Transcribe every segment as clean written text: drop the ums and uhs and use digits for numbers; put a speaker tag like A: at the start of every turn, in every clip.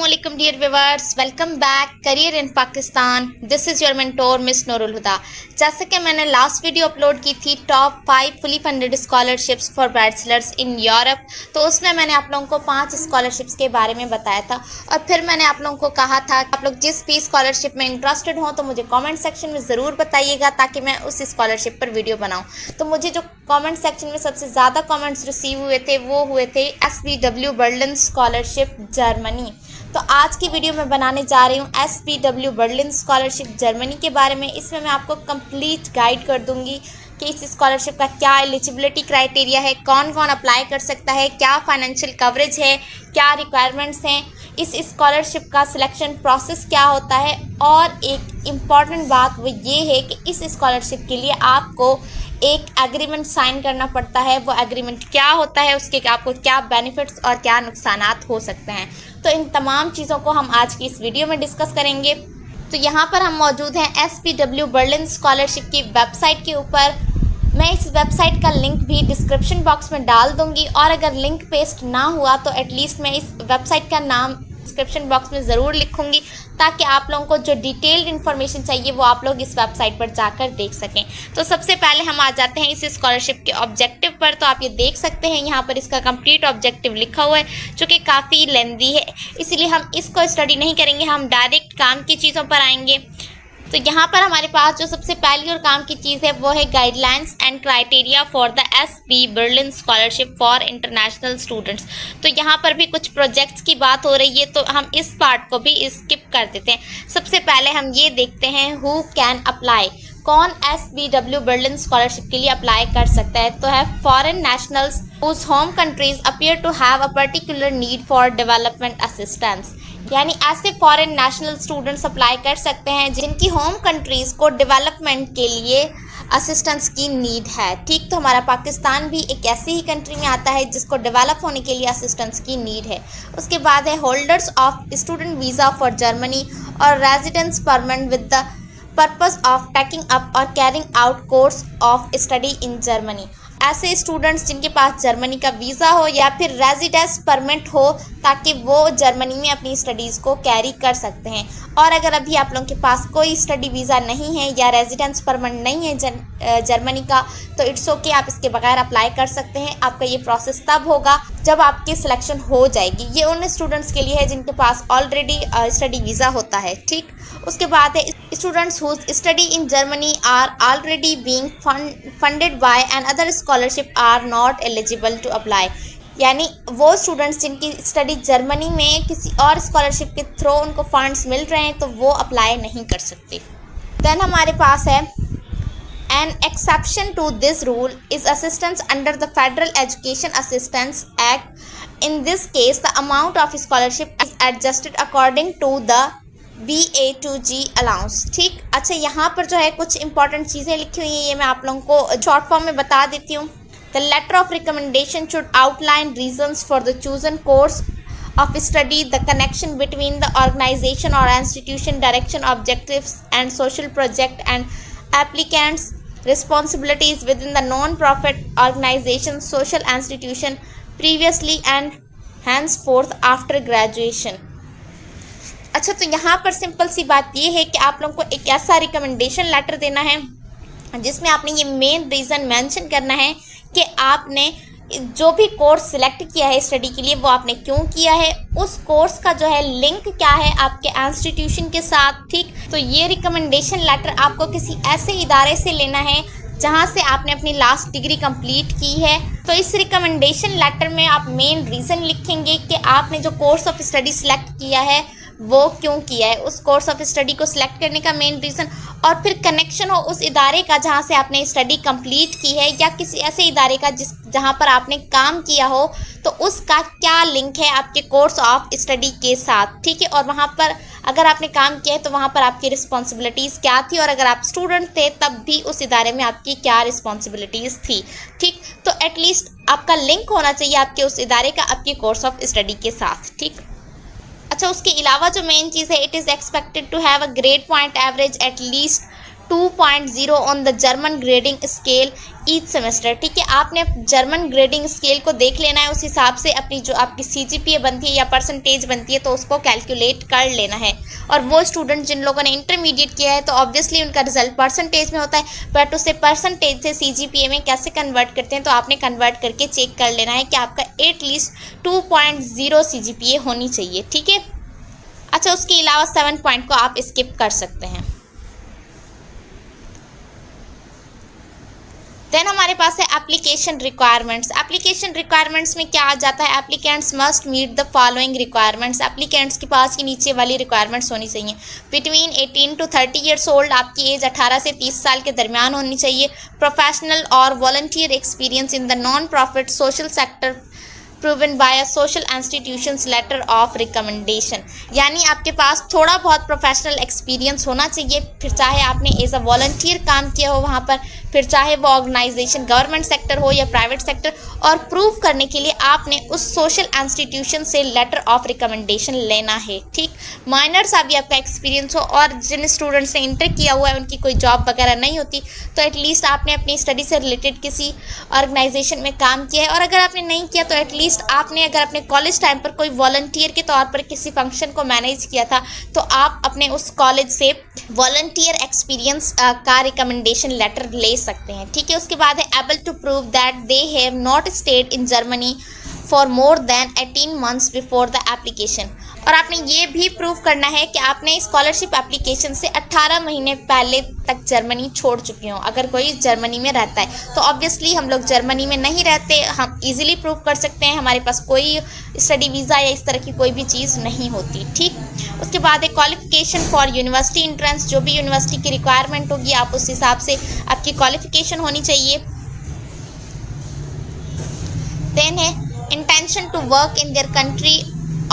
A: Assalamualaikum dear viewers, welcome back Career in Pakistan. This is your mentor Miss Nurul Huda. जैसे कि मैंने last video upload की थी top 5 fully funded scholarships for bachelors in Europe, तो उसमें मैंने आप लोगों को 5 स्कॉलरशिप्स के बारे में बताया था और फिर मैंने आप लोगों को कहा था कि आप लोग जिस भी स्कॉलरशिप में इंटरेस्टेड हों तो मुझे कमेंट सेक्शन में ज़रूर बताइएगा ताकि मैं उस स्कॉलरशिप पर वीडियो बनाऊँ। तो मुझे जो कमेंट सेक्शन में सबसे ज़्यादा कमेंट्स रिसीव हुए थे वो हुए थे SBW बर्लिन स्कॉलरशिप जर्मनी। तो आज की वीडियो में बनाने जा रही हूँ SBW बर्लिन स्कॉलरशिप जर्मनी के बारे में। इसमें मैं आपको कंप्लीट गाइड कर दूंगी कि इस स्कॉलरशिप का क्या एलिजिबिलिटी क्राइटेरिया है, कौन कौन अप्लाई कर सकता है, क्या फाइनेंशियल कवरेज है, क्या रिक्वायरमेंट्स हैं, इस स्कॉलरशिप का सिलेक्शन प्रोसेस क्या होता है। और एक इम्पॉर्टेंट बात वो ये है कि इस स्कॉलरशिप के लिए आपको एक एग्रीमेंट साइन करना पड़ता है। वो एग्रीमेंट क्या होता है, उसके आपको क्या बेनिफिट्स और क्या नुकसानात हो सकते हैं, तो इन तमाम चीज़ों को हम आज की इस वीडियो में डिस्कस करेंगे। तो यहाँ पर हम मौजूद हैं SBW बर्लिन स्कॉलरशिप की वेबसाइट के ऊपर। मैं इस वेबसाइट का लिंक भी डिस्क्रिप्शन बॉक्स में डाल दूंगी और अगर लिंक पेस्ट ना हुआ तो एटलीस्ट मैं इस वेबसाइट का नाम डिस्क्रिप्शन बॉक्स में ज़रूर लिखूंगी ताकि आप लोगों को जो डिटेल्ड इन्फॉर्मेशन चाहिए वो आप लोग इस वेबसाइट पर जाकर देख सकें। तो सबसे पहले हम आ जाते हैं इस स्कॉलरशिप के ऑब्जेक्टिव पर। तो आप ये देख सकते हैं यहाँ पर इसका कंप्लीट ऑब्जेक्टिव लिखा हुआ है जो कि काफ़ी लेंदी है, इसीलिए हम इसको स्टडी नहीं करेंगे, हम डायरेक्ट काम की चीज़ों पर आएंगे। तो यहाँ पर हमारे पास जो सबसे पहली और काम की चीज़ है वो है guidelines and criteria for the SB Berlin scholarship for international students. तो यहाँ पर भी कुछ प्रोजेक्ट्स की बात हो रही है तो हम इस पार्ट को भी स्किप कर देते हैं। सबसे पहले हम ये देखते हैं हु कैन अप्लाई, कौन SBW बर्लिन स्कॉलरशिप के लिए अप्लाई कर सकता है। तो है foreign nationals whose home countries appear to have a particular need for development assistance, यानी ऐसे फॉरेन नेशनल स्टूडेंट्स अप्लाई कर सकते हैं जिनकी होम कंट्रीज़ को डेवलपमेंट के लिए असिस्टेंस की नीड है। ठीक, तो हमारा पाकिस्तान भी एक ऐसी ही कंट्री में आता है जिसको डेवलप होने के लिए असिस्टेंस की नीड है। उसके बाद है holders of student visa for Germany और residence permanent with the purpose of taking up और carrying out course of study in Germany. ऐसे स्टूडेंट्स जिनके पास जर्मनी का वीज़ा हो या फिर रेजिडेंस परमिट हो ताकि वो जर्मनी में अपनी स्टडीज़ को कैरी कर सकते हैं। और अगर अभी आप लोगों के पास कोई स्टडी वीज़ा नहीं है या रेजिडेंस परमिट नहीं है जर्मनी का तो इट्स ओके, आप इसके बगैर अप्लाई कर सकते हैं। आपका ये प्रोसेस तब होगा जब आपकी सिलेक्शन हो जाएगी। ये उन स्टूडेंट्स के लिए है जिनके पास ऑलरेडी स्टडी वीज़ा होता है। ठीक, उसके बाद है students who study in Germany are already being funded by and other scholarship are not eligible to apply, यानी वो स्टूडेंट्स जिनकी स्टडी जर्मनी में किसी और स्कॉलरशिप के थ्रू उनको फंड्स मिल रहे हैं तो वो अप्लाई नहीं कर सकते। देन हमारे पास है An exception to this rule is assistance under the Federal Education Assistance Act. In this case, the amount of scholarship is adjusted according to the BA2G allowance. ठीक, अच्छा यहाँ पर जो है कुछ इंपॉर्टेंट चीज़ें लिखी हुई हैं, ये मैं आप लोगों को शॉर्ट फॉर्म में बता देती हूँ। The letter of recommendation should outline reasons for the chosen course of study, the connection between the organization or institution, direction, objectives and social project and applicants' responsibilities within the non-profit organization, social institution previously and henceforth after graduation. अच्छा, तो यहाँ पर simple सी बात ये है कि आप लोगों को एक ऐसा रिकमेंडेशन लेटर देना है जिसमें आपने ये मेन रीज़न मेंशन करना है कि आपने जो भी कोर्स सिलेक्ट किया है स्टडी के लिए वो आपने क्यों किया है, उस कोर्स का जो है लिंक क्या है आपके इंस्टीट्यूशन के साथ। ठीक, तो ये रिकमेंडेशन लेटर आपको किसी ऐसे इदारे से लेना है जहाँ से आपने अपनी लास्ट डिग्री कंप्लीट की है। तो इस रिकमेंडेशन लेटर में आप मेन रीज़न लिखेंगे कि आपने जो कोर्स ऑफ स्टडी सिलेक्ट किया है वो क्यों किया है, उस कोर्स ऑफ स्टडी को सिलेक्ट करने का मेन रीज़न, और फिर कनेक्शन हो उस इदारे का जहाँ से आपने स्टडी कंप्लीट की है या किसी ऐसे इदारे का जहाँ पर आपने काम किया हो तो उसका क्या लिंक है आपके कोर्स ऑफ स्टडी के साथ। ठीक है, और वहाँ पर अगर आपने काम किया है तो वहाँ पर आपकी रिस्पॉन्सिबिलिटीज़ क्या थी और अगर आप स्टूडेंट थे तब भी उस इदारे में आपकी क्या रिस्पॉन्सिबिलिटीज़ थी। ठीक, तो एटलीस्ट आपका लिंक होना चाहिए आपके उस इदारे का आपके कोर्स ऑफ स्टडी के साथ। ठीक, अच्छा, उसके अलावा जो मेन चीज़ है, it is expected to have a grade point average at least 2.0 on the German grading scale each semester. ठीक है, आपने जर्मन ग्रेडिंग स्केल को देख लेना है, उस हिसाब से अपनी जो आपकी CGPA बनती है या परसेंटेज बनती है तो उसको कैलकुलेट कर लेना है। और वो स्टूडेंट जिन लोगों ने इंटरमीडिएट किया है तो ऑब्वियसली उनका रिजल्ट परसेंटेज में होता है, बट उसे परसेंटेज से CGPA में कैसे कन्वर्ट करते हैं तो आपने कन्वर्ट करके चेक कर लेना है कि आपका एटलीस्ट 2.0 CGPA होनी चाहिए। ठीक है, अच्छा उसके अलावा 7 पॉइंट को आप स्किप कर सकते हैं। देन हमारे पास है एप्लीकेशन रिक्वायरमेंट्स। एप्लीकेशन रिक्वायरमेंट्स में क्या आ जाता है, applicants must meet the following requirements. Applicants के पास की नीचे वाली रिक्वायरमेंट्स होनी चाहिए। बिटवीन 18 to 30 ईयर्स ओल्ड, आपकी एज 18 से 30 साल के दरमियान होनी चाहिए। प्रोफेशनल और volunteer experience in the non profit social sector proven by a social institutions letter of recommendation. यानी आपके पास थोड़ा बहुत प्रोफेशनल एक्सपीरियंस होना चाहिए, फिर चाहे आपने एज अ वॉलंटियर काम किया हो वहाँ पर, फिर चाहे वो ऑर्गेनाइजेशन गवर्नमेंट सेक्टर हो या प्राइवेट सेक्टर, और प्रूव करने के लिए आपने उस सोशल इंस्टीट्यूशन से लेटर ऑफ रिकमेंडेशन लेना है। ठीक, माइनर सा भी आपका एक्सपीरियंस हो, और जिन स्टूडेंट्स ने इंटर किया हुआ है उनकी कोई जॉब वगैरह नहीं होती तो एटलीस्ट आपने अपनी स्टडी से रिलेटेड किसी ऑर्गेनाइजेशन में काम किया है, और अगर आपने नहीं किया तो एटलीस्ट आपने अगर अपने कॉलेज टाइम पर कोई वॉलंटियर के तौर पर किसी फंक्शन को मैनेज किया था तो आप अपने उस कॉलेज से वॉलंटियर एक्सपीरियंस का रिकमेंडेशन लेटर ले सकते हैं। ठीक है, उसके बाद है able to prove that they have not stayed in Germany for more than 18 months before the application. और आपने ये भी प्रूव करना है कि आपने स्कॉलरशिप एप्लीकेशन से 18 महीने पहले तक जर्मनी छोड़ चुके हो। अगर कोई जर्मनी में रहता है तो ऑब्वियसली हम लोग जर्मनी में नहीं रहते, हम इजीली प्रूव कर सकते हैं, हमारे पास कोई स्टडी वीज़ा या इस तरह की कोई भी चीज़ नहीं होती। ठीक, उसके बाद है क्वालिफिकेशन फॉर यूनिवर्सिटी इंट्रेंस। जो भी यूनिवर्सिटी की रिक्वायरमेंट होगी आप उस हिसाब से आपकी क्वालिफिकेशन होनी चाहिए। देन है intention to work in their country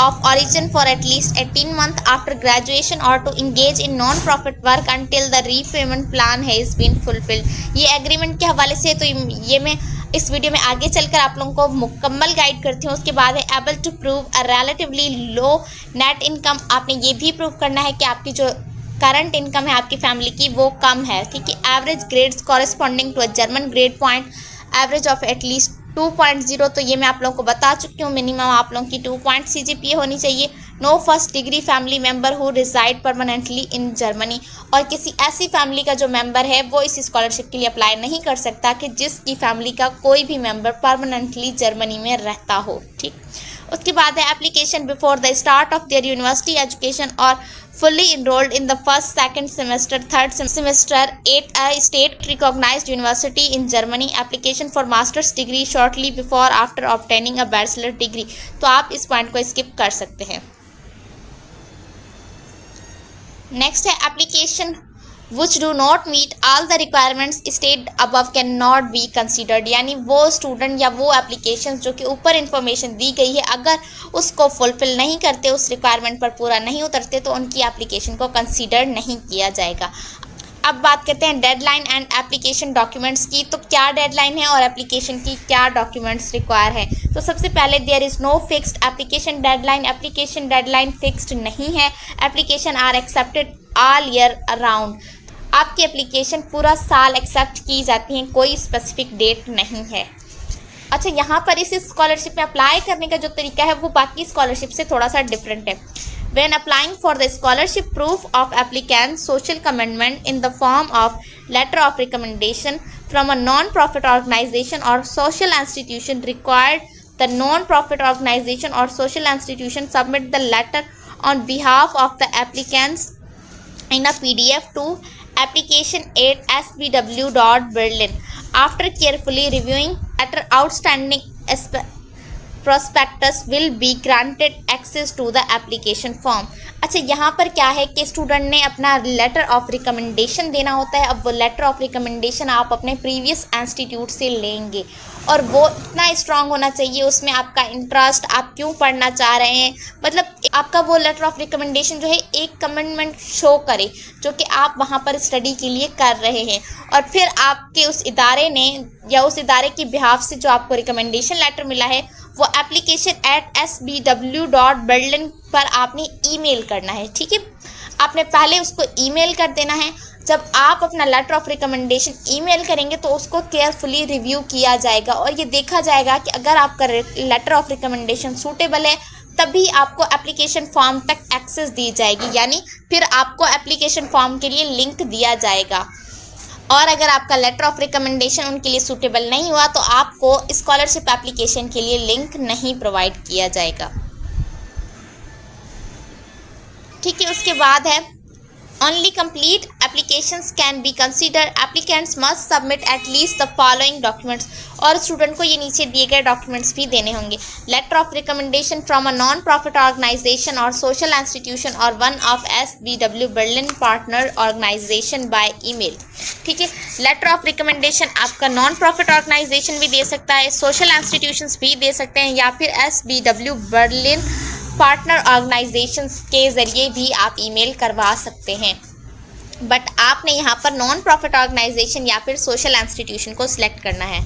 A: of origin for at least 18 months after graduation or to engage in non-profit work until the repayment plan has been fulfilled। ये एग्रीमेंट के हवाले से तो ये मैं इस वीडियो में आगे चलकर आप लोगों को मुकम्मल गाइड करती हूँ। उसके बाद है able to prove a relatively low net income. आपने ये भी प्रूव करना है कि आपकी जो करंट इनकम है आपकी फैमिली की वो कम है। ठीक है, average grades corresponding to a German grade point average of at least 2.0, तो ये मैं आप लोगों को बता चुकी हूँ। मिनिमम आप लोगों की 2 पॉइंट CGPA होनी चाहिए। No first degree family member who reside permanently in Germany. और किसी ऐसी फैमिली का जो मेंबर है वो इस स्कॉलरशिप के लिए अप्लाई नहीं कर सकता कि जिसकी फैमिली का कोई भी मेंबर परमानेंटली जर्मनी में रहता हो। ठीक, उसके बाद है application before the start of their university education और fully enrolled in the first, second semester, third semester at a state recognized university in Germany। application for master's degree shortly before after obtaining a bachelor degree। तो आप इस point को skip कर सकते हैं। Next है application which do not meet all the requirements stated above cannot be considered। यानी वो स्टूडेंट या वो एप्लीकेशन जो कि ऊपर इंफॉर्मेशन दी गई है अगर उसको फुलफिल नहीं करते, उस रिक्वायरमेंट पर पूरा नहीं उतरते तो उनकी एप्लीकेशन को कंसीडर नहीं किया जाएगा। अब बात करते हैं डेडलाइन एंड एप्लीकेशन डॉक्यूमेंट्स की। तो क्या डेडलाइन है और एप्लीकेशन की क्या डॉक्यूमेंट्स रिक्वायर है। तो सबसे पहले there is no fixed application deadline. Application deadline fixed नहीं है। Application are accepted all year around. आपकी एप्लीकेशन पूरा साल एक्सेप्ट की जाती हैं, कोई स्पेसिफिक डेट नहीं है। अच्छा, यहाँ पर इस स्कॉलरशिप में अप्लाई करने का जो तरीका है वो बाकी स्कॉलरशिप से थोड़ा सा डिफरेंट है। When applying for the scholarship, proof of applicant's social commitment in the form of letter of recommendation from a non-profit organization or social institution required, the non-profit organization or social institution submit the letter on behalf of the applicants in a PDF to application@sbw.berlin। After carefully reviewing letter, outstanding prospectus will be granted access to the application form। अच्छा, यहाँ पर क्या है कि student ने अपना letter of recommendation देना होता है। अब वो लेटर ऑफ रिकमेंडेशन आप अपने प्रीवियस इंस्टीट्यूट से लेंगे और वो इतना स्ट्रांग होना चाहिए, उसमें आपका इंटरेस्ट, आप क्यों पढ़ना चाह रहे हैं, मतलब आपका वो लेटर ऑफ रिकमेंडेशन जो है एक कमिटमेंट शो करे जो कि आप वहाँ पर स्टडी के लिए कर रहे हैं। और फिर आपके उस इदारे ने या उस इदारे की बिहाफ से जो आपको रिकमेंडेशन लेटर मिला है वो application@sbw.berlin पर आपने ईमेल करना है। ठीक है, आपने पहले उसको ईमेल कर देना है। जब आप अपना लेटर ऑफ रिकमेंडेशन ईमेल करेंगे तो उसको केयरफुली रिव्यू किया जाएगा और ये देखा जाएगा कि अगर आपका लेटर ऑफ रिकमेंडेशन सूटेबल है तभी आपको एप्लीकेशन फॉर्म तक एक्सेस दी जाएगी, यानी फिर आपको एप्लीकेशन फॉर्म के लिए लिंक दिया जाएगा। और अगर आपका लेटर ऑफ रिकमेंडेशन उनके लिए सूटेबल नहीं हुआ तो आपको स्कॉलरशिप एप्लीकेशन के लिए लिंक नहीं प्रोवाइड किया जाएगा। ठीक है, उसके बाद है only complete applications can be consider, applicants must submit at least the following documents. और स्टूडेंट को ये नीचे दिए गए डॉक्यूमेंट्स भी देने होंगे। Letter of recommendation from a non profit organisation और सोशल इंस्टीट्यूशन और one of SBW Berlin partner organisation by email. ठीक है, लेटर ऑफ रिकमेंडेशन आपका नॉन प्रॉफिट ऑर्गेनाइजेशन भी दे सकता है, सोशल इंस्टीट्यूशंस भी दे सकते हैं, या फिर SBW बर्लिन पार्टनर ऑर्गेनाइजेशंस के ज़रिए भी आप ईमेल करवा सकते हैं। बट आपने यहाँ पर नॉन प्रॉफिट ऑर्गेनाइजेशन या फिर सोशल इंस्टीट्यूशन को सिलेक्ट करना है।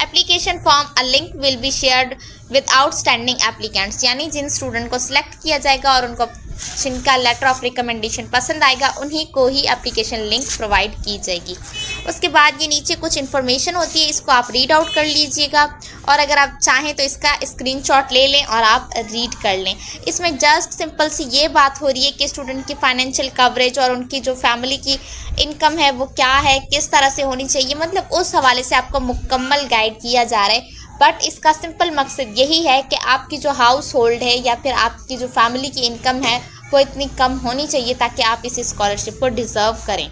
A: Application form a link will be shared with outstanding applicants, यानी जिन स्टूडेंट को सिलेक्ट किया जाएगा और उनको जिनका लेटर ऑफ रिकमेंडेशन पसंद आएगा उन्हीं को ही एप्लीकेशन लिंक प्रोवाइड की जाएगी। उसके बाद ये नीचे कुछ इन्फॉर्मेशन होती है, इसको आप रीड आउट कर लीजिएगा और अगर आप चाहें तो इसका स्क्रीनशॉट ले लें और आप रीड कर लें। इसमें जस्ट सिंपल सी ये बात हो रही है कि स्टूडेंट की फाइनेंशियल कवरेज और उनकी जो फैमिली की इनकम है वो क्या है, किस तरह से होनी चाहिए, मतलब उस हवाले से आपको मुकम्मल गाइड किया जा रहा है। बट इसका सिंपल मकसद यही है कि आपकी जो हाउस होल्ड है या फिर आपकी जो फैमिली की इनकम है वो इतनी कम होनी चाहिए ताकि आप इस स्कॉलरशिप को डिज़र्व करें।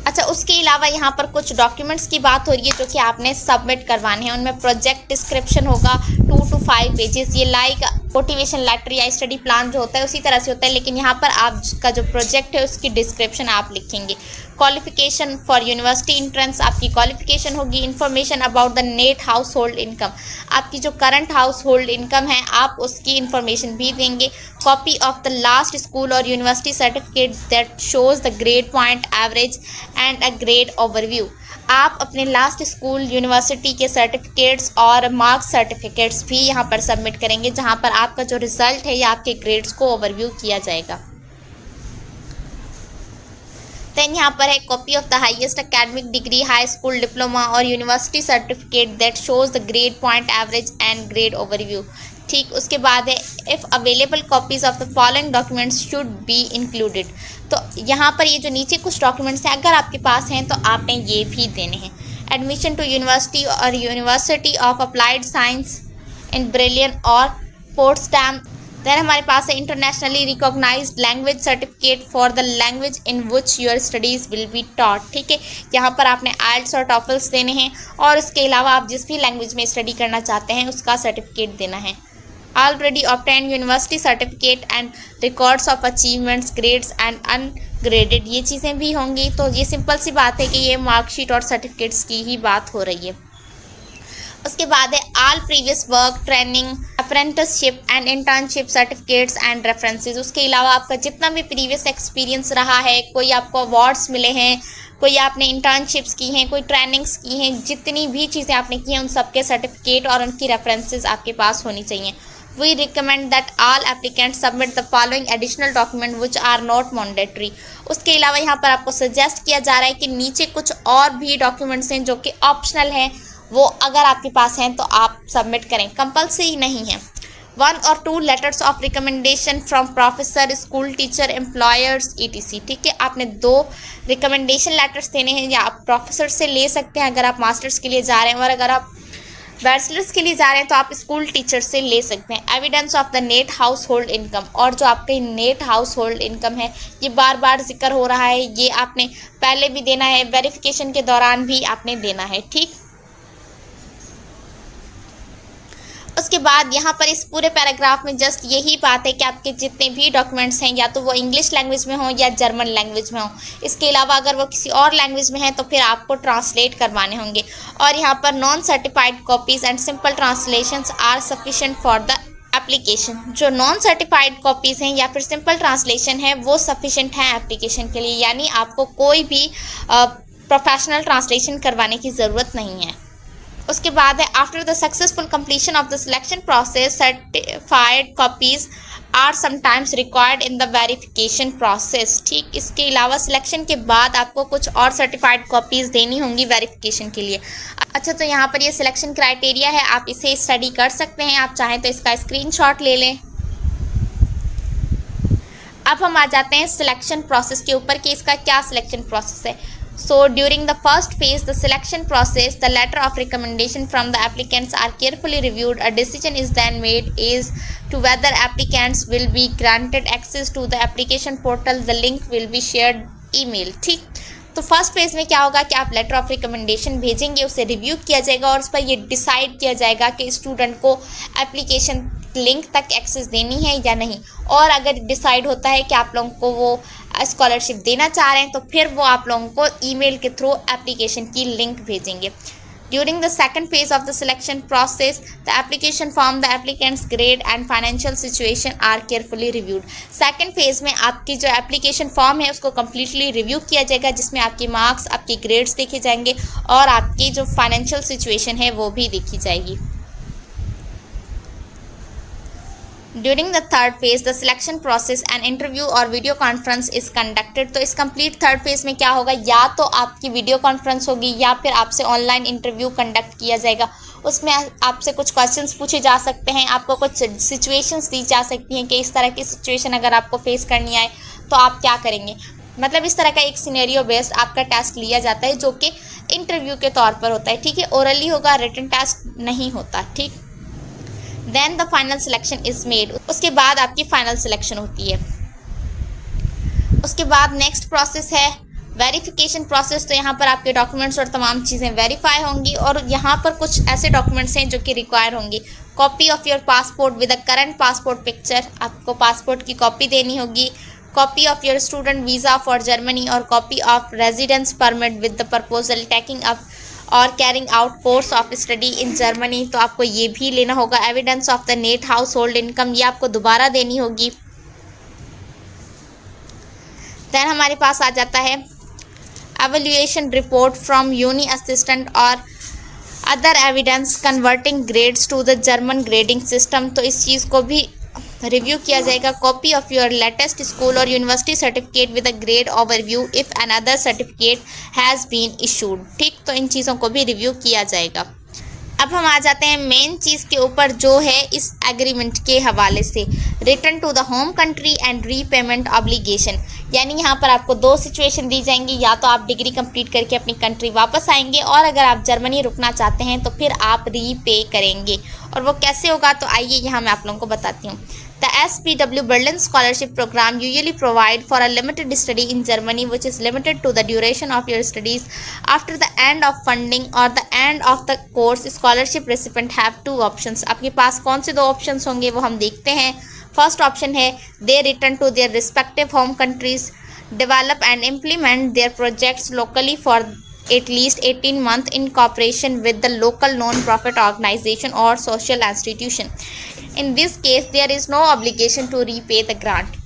A: अच्छा, उसके अलावा यहाँ पर कुछ डॉक्यूमेंट्स की बात हो रही है जो कि आपने सबमिट करवाने हैं। उनमें प्रोजेक्ट डिस्क्रिप्शन होगा 2 to 5 पेजेस, ये लाइक मोटिवेशन लेटर या स्टडी प्लान जो होता है उसी तरह से होता है, लेकिन यहाँ पर आपका जो प्रोजेक्ट है उसकी डिस्क्रिप्शन आप लिखेंगे। क्वालिफिकेशन फॉर यूनिवर्सिटी एंट्रेंस आपकी क्वालिफिकेशन होगी। Information about the net household income, आपकी जो करंट हाउस होल्ड इनकम है आप उसकी इन्फॉर्मेशन भी देंगे। Copy of the last school और university certificate that shows the grade point average and a grade overview, आप अपने लास्ट स्कूल यूनिवर्सिटी के सर्टिफिकेट्स और मार्क्स सर्टिफिकेट्स भी यहाँ पर सबमिट करेंगे जहाँ पर आपका जो रिज़ल्ट है या आपके ग्रेड्स को ओवरव्यू किया जाएगा। देन यहाँ पर है copy of the highest academic degree, high school diploma और university certificate that shows the grade point average and grade overview. ठीक, उसके बाद है if available copies of the following documents should be included. तो यहाँ पर ये जो नीचे कुछ डॉक्यूमेंट्स हैं अगर आपके पास हैं तो आपने ये भी देने हैं। एडमिशन टू यूनिवर्सिटी और university of applied science in Berlin और पोट्सडैम। देन हमारे पास है internationally recognised language certificate for the language in which your studies will be taught. ठीक है, यहाँ पर आपने आइल्ट्स और टॉफल्स देने हैं और इसके अलावा आप जिस भी लैंग्वेज में स्टडी करना चाहते हैं उसका सर्टिफिकेट देना है। Already obtain university certificate and records of achievements, grades and ungraded, ये चीज़ें भी होंगी। तो ये सिंपल सी बात है कि ये मार्कशीट और सर्टिफिकेट्स की ही बात हो रही है। उसके बाद है all previous work, training, apprenticeship and internship certificates and references. उसके अलावा आपका जितना भी प्रीवियस एक्सपीरियंस रहा है, कोई आपको अवार्ड्स मिले हैं, कोई आपने इंटर्नशिप्स की हैं, कोई ट्रेनिंग्स की हैं, जितनी भी चीज़ें आपने की हैं उन सब के सर्टिफिकेट और उनकी रेफरेंसेस आपके पास होनी चाहिए। We recommend that all applicants submit the following additional document which are not mandatory। उसके अलावा यहाँ पर आपको सजेस्ट किया जा रहा है कि नीचे कुछ और भी डॉक्यूमेंट्स हैं जो कि ऑप्शनल हैं, वो अगर आपके पास हैं तो आप सबमिट करें, कंपल्सरी नहीं है। 1 or 2 letters of recommendation from professor, school teacher, employers ETC। ठीक है, आपने 2 रिकमेंडेशन लेटर्स देने हैं, या आप प्रोफेसर से ले सकते हैं अगर आप मास्टर्स के लिए जा रहे हैं, और अगर आप बैचलर्स के लिए जा रहे हैं तो आप स्कूल टीचर से ले सकते हैं। Evidence of the net household income, और जो आपके नेट हाउस होल्ड इनकम है ये बार बार जिक्र हो रहा है, ये आपने पहले भी देना है, वेरिफिकेशन के दौरान भी आपने देना है। ठीक, उसके बाद यहाँ पर इस पूरे पैराग्राफ में जस्ट यही बात है कि आपके जितने भी डॉक्यूमेंट्स हैं या तो वो इंग्लिश लैंग्वेज में हो या जर्मन लैंग्वेज में हो, इसके अलावा अगर वो किसी और लैंग्वेज में है तो फिर आपको ट्रांसलेट करवाने होंगे। और यहाँ पर non certified copies and simple translations are sufficient for the application. जो नॉन सर्टिफाइड कॉपीज़ हैं या फिर सिंपल ट्रांसलेशन है वो सफिशिएंट है एप्लीकेशन के लिए, यानी आपको कोई भी प्रोफेशनल ट्रांसलेशन करवाने की ज़रूरत नहीं है। उसके बाद है after the successful completion of the selection process certified copies are sometimes required in the verification process. ठीक, इसके अलावा सिलेक्शन के बाद आपको कुछ और सर्टिफाइड कॉपीज़ देनी होंगी वेरिफिकेशन के लिए। अच्छा, तो यहाँ पर ये सिलेक्शन क्राइटेरिया है, आप इसे स्टडी कर सकते हैं, आप चाहें तो इसका स्क्रीनशॉट ले लें। अब हम आ जाते हैं सिलेक्शन प्रोसेस के ऊपर कि इसका क्या सिलेक्शन प्रोसेस है। So during the first phase, the selection process, the letter of recommendation from the applicants are carefully reviewed. A decision is then made as to whether applicants will be granted access to the application portal. The link will be shared email. ठीक, तो first phase में क्या होगा कि आप letter of recommendation भेजेंगे, उसे review किया जाएगा और उस पर ये डिसाइड किया जाएगा कि स्टूडेंट को एप्लीकेशन लिंक तक एक्सेस देनी है या नहीं। और अगर डिसाइड होता है कि आप लोगों को वो स्कॉलरशिप देना चाह रहे हैं तो फिर वो आप लोगों को ईमेल के थ्रू एप्लीकेशन की लिंक भेजेंगे। During the second phase of the selection process, the application form, the applicant's grade and financial situation are carefully reviewed. Second phase में आपकी जो एप्लीकेशन फॉर्म है उसको completely रिव्यू किया जाएगा, जिसमें आपके मार्क्स, आपके ग्रेड्स देखे जाएंगे और आपकी जो फाइनेंशियल सिचुएशन है वो भी देखी जाएगी। During the third phase, the selection process, an interview or video conference is conducted. तो इस कंप्लीट थर्ड फेज में क्या होगा, या तो आपकी वीडियो कॉन्फ्रेंस होगी या फिर आपसे ऑनलाइन इंटरव्यू कंडक्ट किया जाएगा। उसमें आपसे कुछ क्वेश्चंस पूछे जा सकते हैं, आपको कुछ सिचुएशंस दी जा सकती हैं कि इस तरह की सिचुएशन अगर आपको फेस करनी आए तो आप क्या करेंगे। मतलब इस तरह का एक सिनेरियो बेस्ड आपका टेस्ट लिया जाता है जो कि इंटरव्यू के तौर पर होता है। ठीक है, ओरली होगा, रिटन टेस्ट नहीं होता। ठीक, then the final selection is made, उसके बाद आपकी फाइनल सिलेक्शन होती है। उसके बाद नेक्स्ट प्रोसेस है वेरिफिकेशन प्रोसेस। तो यहाँ पर आपके डॉक्यूमेंट्स और तमाम चीज़ें वेरीफाई होंगी और यहाँ पर कुछ ऐसे डॉक्यूमेंट्स हैं जो कि रिक्वायर होंगे। Copy of your passport with a current passport picture, आपको पासपोर्ट की कॉपी देनी होगी। Copy of your student visa for Germany और copy of residence permit with the proposal taking up और carrying out course of study in Germany, तो आपको ये भी लेना होगा। Evidence of the net household income, ये आपको दोबारा देनी होगी। देन हमारे पास आ जाता है evaluation report from uni assistant और other evidence converting grades to the German grading system, तो इस चीज़ को भी रिव्यू किया जाएगा। Copy of your latest school और university certificate with a grade overview if another certificate has been issued. ठीक, तो इन चीज़ों को भी रिव्यू किया जाएगा। अब हम आ जाते हैं मेन चीज़ के ऊपर जो है इस एग्रीमेंट के हवाले से, return to the home country and repayment obligation. यानी यहाँ पर आपको दो सिचुएशन दी जाएंगी, या तो आप डिग्री कंप्लीट करके अपनी कंट्री वापस आएंगे और अगर आप जर्मनी रुकना चाहते हैं तो फिर आप रीपे करेंगे। और वो कैसे होगा, तो आइए यहाँ मैं आप लोगों को बताती हूँ। The SPW Berlin Scholarship Program usually provide for a limited study in Germany, which is limited to the duration of your studies. After the end of funding or the end of the course, scholarship recipient have two options. आपके पास कौन से दो options होंगे वो हम देखते हैं। First option है they return to their respective home countries, develop and implement their projects locally for at least 18 months in cooperation with the local non-profit organization or social institution. In this case, there is no obligation to repay the grant.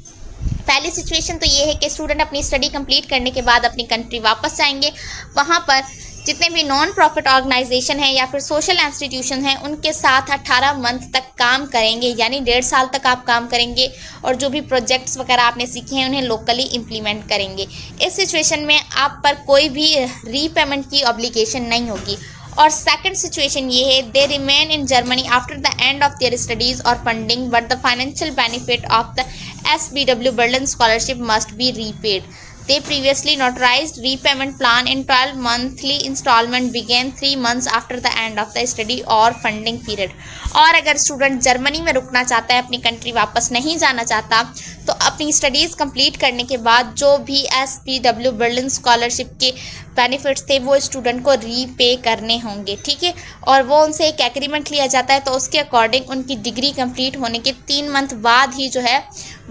A: पहली situation तो ये है कि student अपनी study complete करने के बाद अपनी कंट्री वापस जाएंगे, वहाँ पर जितने भी नॉन प्रॉफिट ऑर्गेनाइजेशन हैं या फिर सोशल इंस्टीट्यूशन हैं उनके साथ 18 मंथ तक काम करेंगे, यानी 1.5 साल तक आप काम करेंगे और जो भी प्रोजेक्ट्स वगैरह आपने सीखे हैं उन्हें लोकली इम्प्लीमेंट करेंगे। इस सिचुएशन में आप पर कोई भी रीपेमेंट की ऑब्लिगेशन नहीं होगी। और सेकंड सिचुएशन ये है they remain in Germany after the end of their studies और funding but the financial benefit of the SPW Berlin scholarship must be repaid. They previously notarized repayment plan in 12 monthly installment began 3 months after the end of the study or funding period. और अगर student Germany में रुकना चाहता है, अपनी country वापस नहीं जाना चाहता, तो अपनी स्टडीज़ कंप्लीट करने के बाद जो भी SPW बर्लिन स्कॉलरशिप के बेनिफिट्स थे वो स्टूडेंट को रीपे करने होंगे। ठीक है, और वो उनसे एक एग्रीमेंट लिया जाता है, तो उसके अकॉर्डिंग उनकी डिग्री कंप्लीट होने के 3 मंथ बाद ही जो है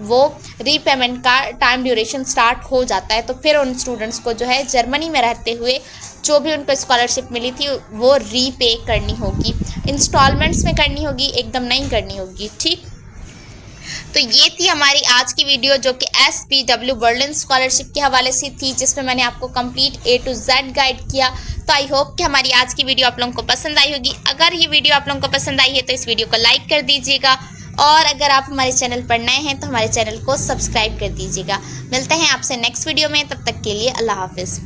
A: वो रीपेमेंट का टाइम ड्यूरेशन स्टार्ट हो जाता है। तो फिर उन स्टूडेंट्स को जो है जर्मनी में रहते हुए जो भी उनको स्कॉलरशिप मिली थी वो रीपे करनी होगी, इंस्टॉलमेंट्स में करनी होगी, एकदम नहीं करनी होगी। ठीक, तो ये थी हमारी आज की वीडियो जो कि SPW बर्लिन स्कॉलरशिप के हवाले से थी, जिसमें मैंने आपको complete A to Z guide किया। तो आई होप कि हमारी आज की वीडियो आप लोगों को पसंद आई होगी। अगर ये वीडियो आप लोगों को पसंद आई है तो इस वीडियो को लाइक कर दीजिएगा, और अगर आप हमारे चैनल पर नए हैं तो हमारे चैनल को सब्सक्राइब कर दीजिएगा। मिलते हैं आपसे नेक्स्ट वीडियो में, तब तक के लिए अल्लाह हाफिज़।